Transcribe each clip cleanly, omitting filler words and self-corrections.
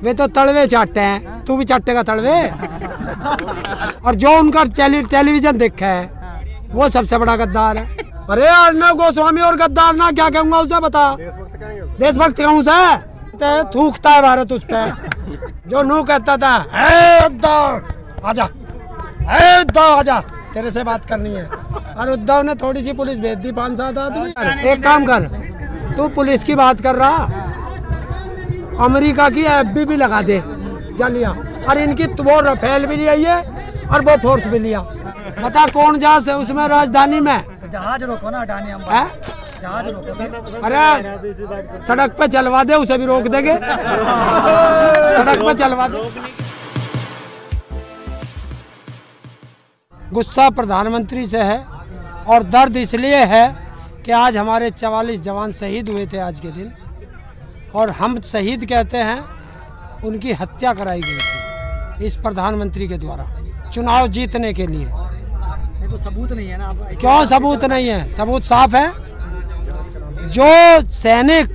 वे तो तड़वे चाटते हैं, तू भी चाटेगा तड़वे। और जो उनका टेलीविजन देखा है वो सबसे बड़ा गद्दार है। अरे अर्नब गोस्वामी और गद्दार ना, क्या कहूँगा उसे बता। देशभक्त कहूँ से थूकता है भारत उस पर। जो नू कहता था उद्धव आजा, उद्धव आजा, तेरे से बात करनी है। और उद्धव ने थोड़ी सी पुलिस भेज दी, 5-7 आदमी। एक काम कर, तू पुलिस की बात कर रहा, अमेरिका की एफबी भी लगा दे, जा लिया। और इनकी वो रफेल भी लिया ये और वो फोर्स भी लिया। बता कौन जहाज है उसमें, राजधानी में जहाज रोको ना, जहाज रोको। अरे सड़क पे चलवा दे, उसे भी रोक देंगे। सड़क पे चलवा दे। गुस्सा प्रधानमंत्री से है और दर्द इसलिए है कि आज हमारे 44 जवान शहीद हुए थे आज के दिन, और हम शहीद कहते हैं, उनकी हत्या कराई गई थी इस प्रधानमंत्री के द्वारा चुनाव जीतने के लिए। ये तो सबूत नहीं है ना। क्यों सबूत नहीं है? सबूत साफ है। जो सैनिक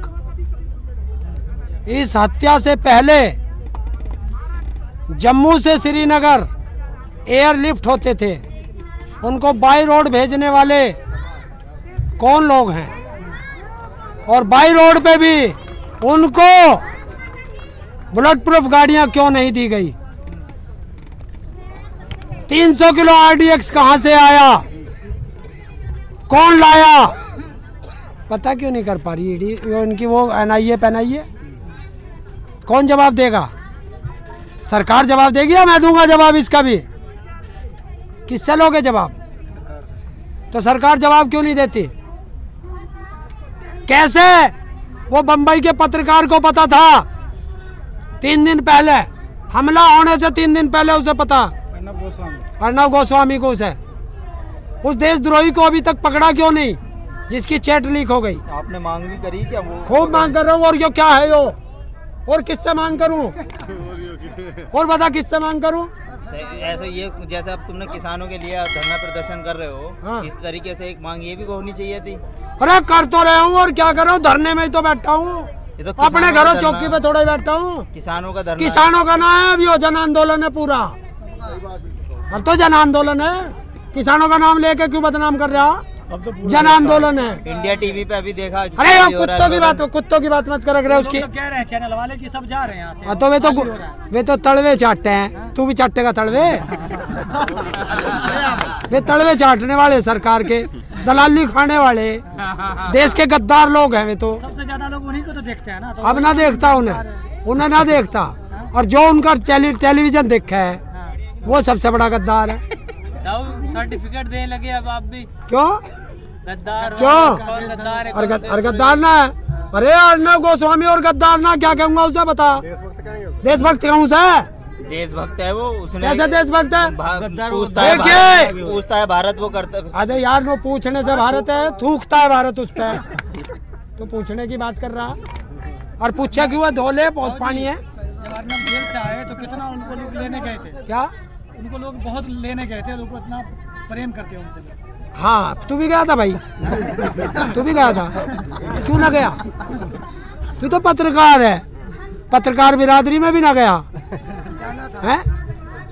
इस हत्या से पहले जम्मू से श्रीनगर एयरलिफ्ट होते थे, उनको बाई रोड भेजने वाले कौन लोग हैं? और बाई रोड पे भी उनको बुलेट प्रूफ गाड़ियां क्यों नहीं दी गई? 300 किलो RDX कहां से आया? कौन लाया? पता क्यों नहीं कर पा रही ईडी? उनकी वो NIA पहनाइए, कौन जवाब देगा? सरकार जवाब देगी या मैं दूंगा जवाब इसका भी? किससे लोगे जवाब? तो सरकार जवाब क्यों नहीं देती? कैसे? वो बंबई के पत्रकार को पता था 3 दिन पहले, हमला होने से 3 दिन पहले उसे पता, अर्नब गोस्वामी को। उस देशद्रोही को अभी तक पकड़ा क्यों नहीं जिसकी चैट लीक हो गई? आपने मांग भी करी क्या? वो खूब मांग कर रहा हूँ। और यो क्या है यो? और किससे मांग करूं? और बता किससे मांग करूं? ऐसे ये जैसे अब तुमने किसानों के लिए धरना प्रदर्शन कर रहे हो, हाँ। इस तरीके से एक मांग ये भी होनी चाहिए थी। अरे कर तो रहा हूँ, और क्या कर रहा हूँ? धरने में ही तो बैठा हूँ, तो अपने घरों चौकी पे थोड़ा ही बैठा हूँ। किसानों का धरना, किसानों का ना है, अब यो जन आंदोलन है पूरा। अब तो जन आंदोलन है, किसानों का नाम लेके क्यों बदनाम कर रहा? अब तो जन आंदोलन है। इंडिया टीवी पे अभी देखा। अरे हम कुत्तों की बात मत कर रहे उसकी। कह रहे हैं चैनल वाले कि सब जा रहे हैं यहाँ से। तो वे तो तड़वे चाटते हैं, तू भी चाटेगा तड़वे। वे तड़वे चाटने वाले, सरकार के दलाली खाने वाले, देश के गद्दार लोग हैं वे तो। सबसे ज्यादा लोग उन्हीं को तो देखते हैं ना। तो अब ना देखता उन्हें ना देखता। और जो उनका टेलीविजन देखा है वो सबसे बड़ा गद्दार है। सर्टिफिकेट देने लगे अब आप भी। क्यों गद्दार? क्यों गद्दार है? और गद्दार ना है? अरे अर्नब गोस्वामी और गद्दार ना, क्या कहूँगा उसे बता। देशभक्त कहूँ से? देशभक्त है वो। उसने कैसे देशभक्त है? पूछता है भारत वो करता। अरे यार वो पूछने से भारत है, थूकता है भारत उस पर। तो पूछने की बात कर रहा, और पूछा क्यों? धोले बहुत पानी है। जब अर्नब जेल से आए तो कितना उनको लोग लेने गए थे? क्या उनको लोग बहुत लेने गए थे, उनको इतना प्रेम करते हैं उनसे। हाँ तू भी गया था भाई, तू भी गया था, क्यों ना गया? तू तो पत्रकार है, पत्रकार बिरादरी में भी ना गया है?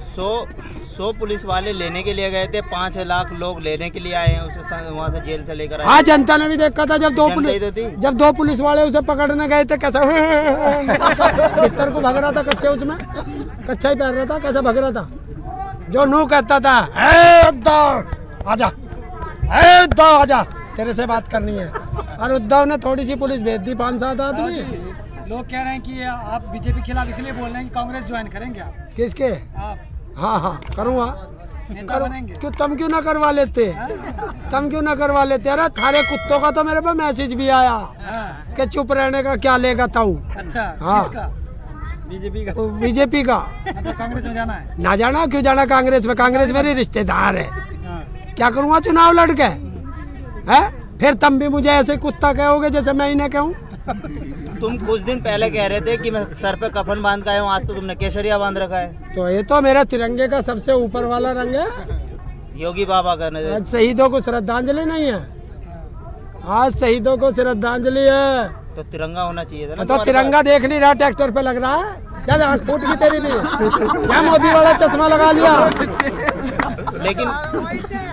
100 पुलिस वाले लेने के लिए गए थे, 5 लाख लोग लेने के लिए आए हैं उसे, वहाँ से जेल से लेकर आए। हाँ जनता ने भी देखा था जब दो पुलिस वाले उसे पकड़ने गए थे, कैसा भीतर को भाग रहा था, कच्चे उसमें कच्चा ही पहन रहा था, कैसा भाग रहा था। जो नू कहता था उद्धव आजा, उद्धव आजा, तेरे से बात करनी है। और उद्धव ने थोड़ी सी पुलिस भेज दी, 5-7 आदमी। लोग कह रहे हैं कि आप बीजेपी के खिलाफ इसलिए बोल रहे हैं कि कांग्रेस ज्वाइन करेंगे आप? किसके? आप? हाँ करूँगा। क्यों तुम क्यों ना करवा लेते? तुम क्यों ना करवा लेते? अरे थारे कुत्तों का तो मेरे पे मैसेज भी आया कि चुप रहने का क्या लेगा ताऊ। अच्छा हाँ किसका? बीजेपी का। तो कांग्रेस में जाना है? ना जाना, क्यों जाना कांग्रेस में? कांग्रेस मेरे रिश्तेदार है। क्या करूँगा चुनाव लड़ के? है फिर तुम भी मुझे ऐसे कुत्ता कहोगे जैसे मैं इन्हें कहूँ? तुम कुछ दिन पहले कह रहे थे कि मैं सर पे कफन बांध के आया हूँ, आज तो तुमने केसरिया बांध रखा है। तो ये तो मेरा तिरंगे का सबसे ऊपर वाला रंग है। योगी बाबा करने आज शहीदों को श्रद्धांजलि नहीं है? आज शहीदों को श्रद्धांजलि है। तो तिरंगा होना चाहिए था ना तो तुम्हारे तिरंगा देख नहीं रहा, ट्रैक्टर पे लग रहा है क्या? आँख फूट गई तेरी भी क्या? मोदी वाला चश्मा लगा लिया। पास। लेकिन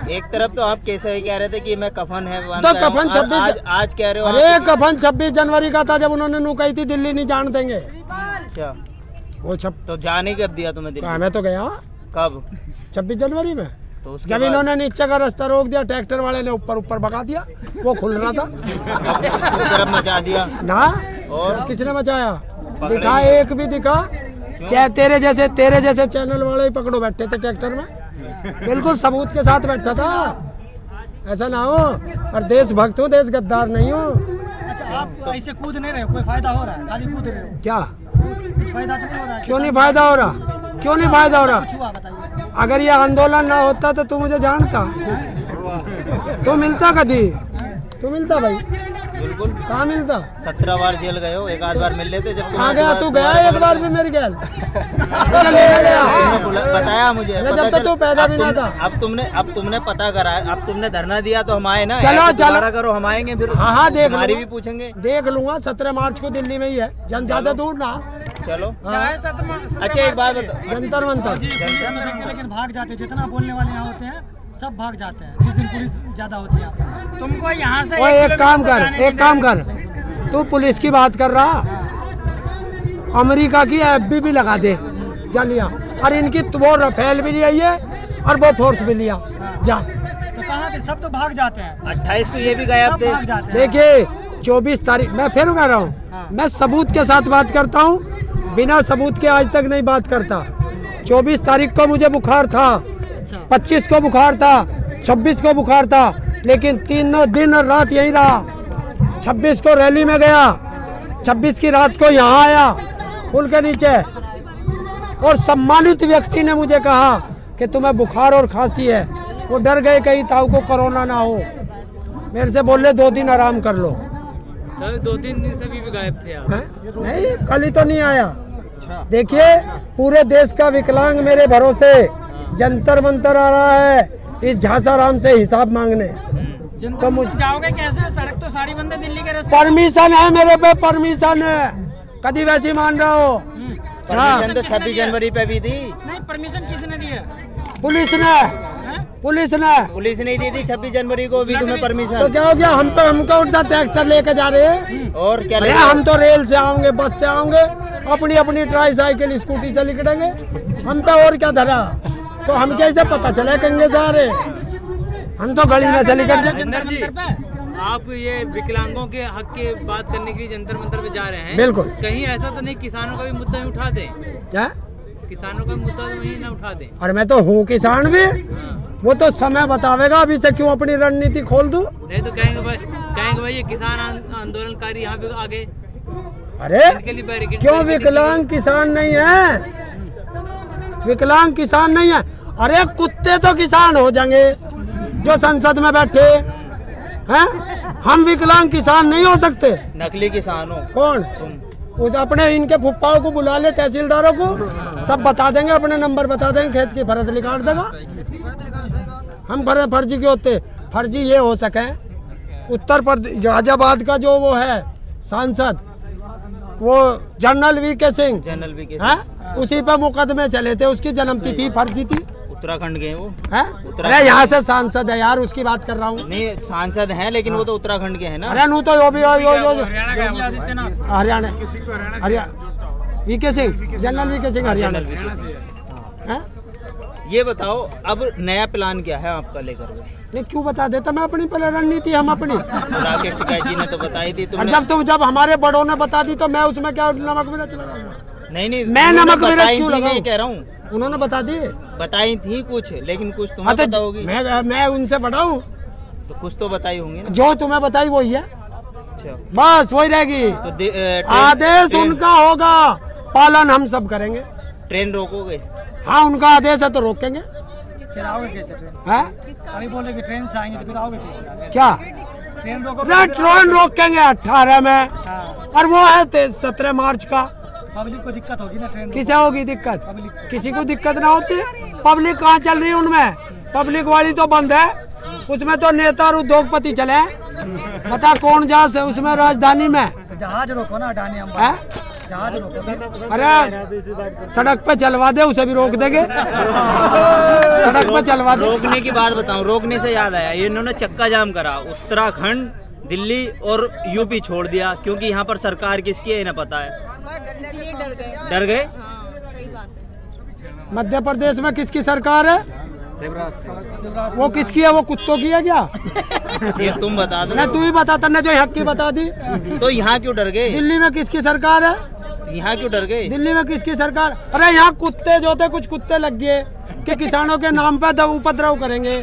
एक तरफ तो आप कैसे कह रहे थे कि मैं कफन है तो कफन 26 आज कह रहे हो अरे आप? कफन 26 जनवरी का था जब उन्होंने नू कही थी दिल्ली नहीं जान देंगे। अच्छा, वो तो जाने कब दिया तुम्हें दिल्ली? मैं तो गया कब? 26 जनवरी में। तो उसके जब बाद इन्होंने नीचे का रास्ता रोक दिया, ट्रैक्टर वाले ने ऊपर भगा दिया, वो खुल रहा था तरफ मचा दिया ना। और किसने बचाया? पकड़े दिखा नहीं। एक भी दिखा? चाहे तेरे जैसे चैनल वाले ही पकड़ो बैठे थे ट्रैक्टर में, बिल्कुल सबूत के साथ बैठा था। ऐसा ना हो, और देशभक्त हूँ, देश गद्दार नहीं हूँ। अच्छा, आप ऐसे कूद नहीं रहे, कोई फायदा हो रहा है? खाली कूद रहे हो, क्या कुछ फायदा तो नहीं हो रहा है? क्यों नहीं फायदा हो रहा? क्यों नहीं फायदा हो रहा? कुछ हुआ बताइए। अगर ये आंदोलन ना होता तो तू मुझे जानता, तू मिलता कभी? तू मिलता भाई? बिल्कुल। कहाँ मिलता? 17 बार जेल गए हो, एक आध बार मिल लेते जब कहाँ गया? तू गया एक बार भी मेरे गैल? बताया मुझे, जब तक तू पैदा भी ना था। अब तुमने पता करा, अब तुमने धरना दिया तो हम आए ना। चलो, ऐसे चलो। दोबारा करो, हम आएंगे फिर। हाँ देख हमारी लूंगा। भी पूछेंगे। देख लूंगा, 17 मार्च को दिल्ली में ही है, ज्यादा दूर ना। चलो। हाँ। अच्छा एक बात बताओ, जंतर मंतर लेकिन भाग जाते हैं, जितना बोलने वाले यहाँ होते हैं सब भाग जाते हैं जिस दिन पुलिस ज्यादा होती है यहाँ पे। तुमको यहाँ से ओए एक काम कर, तू पुलिस की बात कर रहा, अमेरिका की एफबी भी लगा दे जा लिया, और इनकी वो रफेल भी लिया है और वो फोर्स भी लिया जा। तो कहाँ थे? सब तो भाग जाते हैं, 28 को ये भी गायब सब थे। भाग जाते हैं। देखिए 24 तारीख, मैं फिर कह रहा हूँ, मैं सबूत के साथ बात करता हूँ, बिना सबूत के आज तक नहीं बात करता। 24 तारीख को मुझे बुखार था, 25 को बुखार था, 26 को बुखार था, लेकिन तीनों दिन और रात यहीं रहा। 26 को रैली में गया, 26 की रात को यहाँ आया पुल के नीचे, और सम्मानित व्यक्ति ने मुझे कहा कि तुम्हें बुखार और खांसी है। वो डर गए कहीं ताऊ को कोरोना ना हो, मेरे से बोले 2 दिन आराम कर लो। 2-3 दिन से भी गायब थे आप। हैं? नहीं, कल ही तो नहीं आया। देखिए पूरे देश का विकलांग मेरे भरोसे जंतर मंतर आ रहा है इस झांसाराम से हिसाब मांगने। तो मुझे जाओगे कैसे? सड़क तो सारी बंद है दिल्ली के रास्ते। परमिशन है मेरे पे, परमिशन है, कभी वैसी मान रहा हो? परमिशन तो 26 जनवरी पे भी थी। नहीं, परमिशन किसने दिया? पुलिस ने पुलिस नहीं दी थी 26 जनवरी को भी तुम्हें तो परमिशन। क्या हो गया? हमको उनका ट्रैक्टर लेके जा रहे हैं, और क्या अरे हम तो रेल से आओगे, बस से आओगे, अपनी ट्राईसाइकिल स्कूटी से निकलेंगे, हम पे और क्या धरा? तो हम कैसे पता चले कंगे से आ रहे? हम तो गली में से निकल जाए। जंतर जी, आप ये विकलांगों के हक की बात करने के लिए जंतर मंतर पे जा रहे हैं। बिल्कुल। कहीं ऐसा तो नहीं किसानों का भी मुद्दा ही उठा दें? क्या? किसानों का मुद्दा तो वहीं ना उठा दें? और मैं तो हूँ किसान भी, वो तो समय बतावेगा, अभी से क्यों अपनी रणनीति खोल दूं? नहीं तो कहेंगे भाई ये किसान आंदोलनकारी यहाँ पे आगे अरे इनके लिए बैरिकेड। क्यों विकलांग किसान नहीं है? विकलांग किसान नहीं है, अरे कुत्ते तो किसान हो जाएंगे जो संसद में बैठे हैं। हम विकलांग किसान नहीं हो सकते। नकली किसान हो कौन? तुम। उस अपने इनके फुप्पाओं को बुला ले, तहसीलदारों को, सब बता देंगे, अपने नंबर बता देंगे, खेत की फर्ज निकाल देगा। हम फर्जी क्यों होते? फर्जी ये हो सके उत्तर प्रदेश गाजियाबाद का जो वो है सांसद, वो जनरल वीके सिंह, जनरल भी के हैं? उसी पे मुकदमे चले थे, उसकी जन्मतिथि फर्जी थी। उत्तराखंड के हैं वो। हैं? अरे यहाँ से सांसद है यार, उसकी बात कर रहा हूँ। नहीं सांसद हैं, लेकिन वो तो उत्तराखंड के हैं ना। अरे नू तो यो भी यो Adityanath Haryana VK Singh, general VK Singh Haryana general से। वीके सिंह। हैं? ये बताओ अब नया प्लान क्या है आपका लेकर के? नहीं क्यों बता देता मैं अपनी पहले रणनीति, हम अपनी। राकेश टिकैत जी ने तो बताई थी और तुमने। जब हमारे बड़ों ने बता दी तो मैं उसमें क्या नमक मिर्च लगाऊंगा? नहीं मैं उन्होंने नमक मिर्च बताई क्यों थी, लगाऊं? मैं कह रहा हूँ उन्होंने बता दी, बताई थी कुछ, लेकिन कुछ तुम्हें हाँ तो पता होगी। मैं उनसे बड़ा हूँ, तो कुछ तो बताई होंगी ना। जो तुम्हें बताई वही है, अच्छा बस वही रहेगी। तो आदेश उनका होगा, पालन हम सब करेंगे। ट्रेन रोकोगे? हाँ उनका आदेश है तो रोकेंगे। फिर आओगे कैसे ट्रेन से? हैं? अभी बोले कि ट्रेन से आएंगे तो फिर आओगे कैसे? क्या? ट्रेन रोको। अरे ट्रेन रोकेंगे 18 में, हाँ, और वो है 17 मार्च का। पब्लिक को दिक्कत होगी ना ट्रेन किसे होगी दिक्कत? पब्लिक। किसी को दिक्कत ना होती। पब्लिक कहाँ चल रही है उनमें? पब्लिक वाली तो बंद है, उसमें तो नेता और उद्योगपति चले हैं। बता कौन जा से उसमें राजधानी में? तो जहाज रोको ना अडानी अंबानी, हैं? जहाज रोको तो। अरे सड़क पे चलवा दे, उसे भी रोक देंगे। सड़क पे चलवा दे। रोकने की बात बताऊं, रोकने से याद आया, इन्होंने चक्का जाम करा, उत्तराखंड, दिल्ली और यूपी छोड़ दिया, क्योंकि यहाँ पर सरकार किसकी है इन्हें पता है। इसलिए डर गए। डर गए। हाँ, सही बात है। मध्य प्रदेश में किसकी सरकार है? वो किसकी है? वो कुत्तों की है क्या? ये तुम बता दो। नहीं, तू ही बता, तन्ने जो हक की बता दी। तो यहाँ क्यों डर गए? दिल्ली में किसकी सरकार है? यहाँ क्यों डर गए? दिल्ली में किसकी सरकार? अरे यहाँ कुत्ते जो थे, कुछ कुत्ते लग गए कि किसानों के नाम पे उपद्रव करेंगे,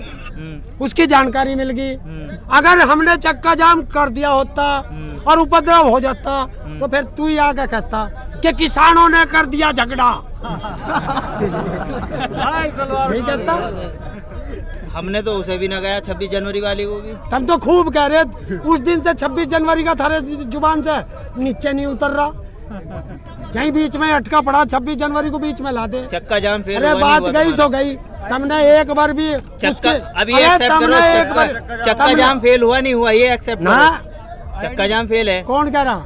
उसकी जानकारी मिल गई। अगर हमने चक्का जाम कर दिया होता और उपद्रव हो जाता तो फिर तू ही आके कहता कि किसानों ने कर दिया झगड़ा। नहीं कहता? हमने तो उसे भी न गया, 26 जनवरी वाली को भी। तुम तो खूब कह रहे, उस दिन से 26 जनवरी का थारे जुबान से नीचे नहीं उतर रहा, यहीं बीच में अटका पड़ा। 26 जनवरी को बीच में ला दे। चक्का जाम फेल अरे हुआ बात नहीं हुआ गई सो गई। तुमने एक बार भी चक्का अभी अरे एक्सेप्ट करो, एक बार चक्का जाम फेल हुआ नहीं हुआ, ये एक्सेप्ट ना, करो। चक्का जाम फेल है। कौन कह रहा?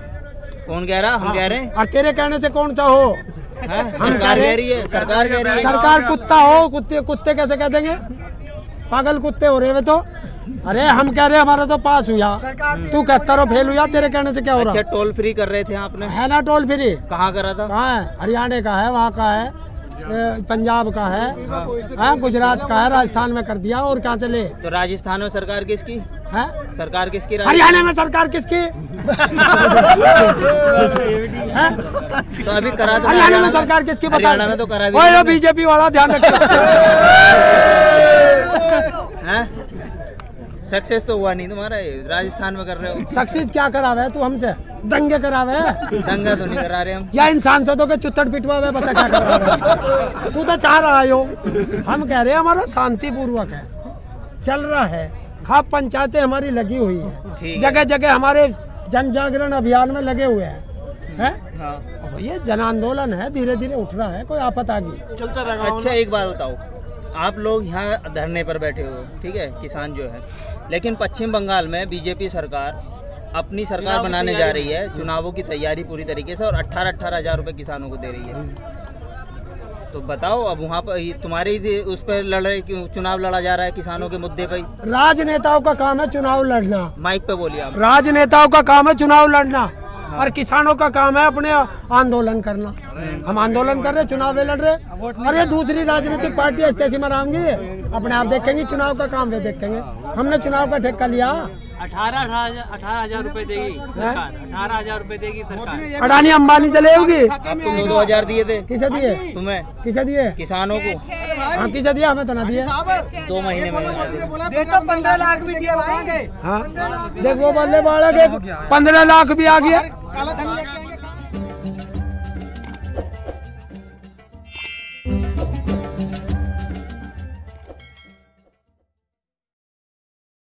कौन कह रहा? हम कह रहे हैं। और तेरे कहने से कौन सा हो? हाँ, सरकार कह रही है, सरकार कह रही है। सरकार कुत्ता हो, कुत्ते कैसे कह देंगे? पागल कुत्ते हो रहे वे तो। अरे हम कह रहे हमारा तो पास हुआ, तू कहता रहो फेल हुआ, तेरे कहने से क्या हो रहा? अच्छा, टोल फ्री कर रहे थे आपने? है ना टोल फ्री। कहाँ करा था? कहाँ है? हरियाणा का है, वहाँ का है, पंजाब का है, हाँ, गुजरात का है, राजस्थान में कर दिया। और कहाँ से ले? तो राजस्थान में सरकार किसकी है? सरकार किसकी? हरियाणा में सरकार किसकी? हैं? तो अभी करा था हरियाणा में सरकार किसकी? बता। हरियाणा में तो करा भी ओए नहीं। वो बीजेपी वाला ध्यान रखना। सक्सेस तो हुआ नहीं तुम्हारा, ये राजस्थान में कर रहे हो। सक्सेस क्या करावे है तू हमसे? दंगे करावे है? दंगा तो नहीं करा रहे हम। या इन सांसदों के चुत्तड़ पिटवावे, बता क्या करावे? तू तो चाह रहा हो। हम कह रहे हैं हमारा शांति पूर्वक है, चल रहा है। खाप पंचायतें हमारी लगी हुई है, जगह जगह हमारे जन जागरण अभियान में लगे हुए हैं। हाँ। अब ये जन आंदोलन है, धीरे धीरे उठ रहा है, कोई आफत आ गई चलता रहेगा। अच्छा, एक बात बताओ, आप लोग यहाँ धरने पर बैठे हो, ठीक है, किसान जो है, लेकिन पश्चिम बंगाल में बीजेपी सरकार अपनी सरकार बनाने जा रही है, चुनावों की तैयारी पूरी तरीके से, और 18-18 हजार रुपए किसानों को दे रही है। तो बताओ, अब वहाँ पर तुम्हारे ही उस पर लड़ रहे, चुनाव लड़ा जा रहा है किसानों के मुद्दे पर। राजनेताओं का काम है चुनाव लड़ना। माइक पे बोलिए आप। राजनेताओं का काम है चुनाव लड़ना, और किसानों का काम है अपने आंदोलन करना। हम आंदोलन कर रहे, चुनाव लड़ रहे। अरे दूसरी राजनीतिक पार्टी ऐसी मनाएंगी, अपने आप देखेंगी, चुनाव का काम वे देखेंगे। हमने चुनाव का ठेका लिया। 18,000 रुपए देगी सरकार, 18,000 रुपए देगी सरकार। अडानी अंबानी से लेगी। आपको 2,000 दिए थे। किसे दिए? तुम्हें? किसे दिए? किसानों को। हाँ, किसे दिया? हमें तो ना दिए। 2 महीने में। 15 लाख भी दिया बताएंगे। हाँ, देख वो बल्ले बालक 15 लाख भी आ गया।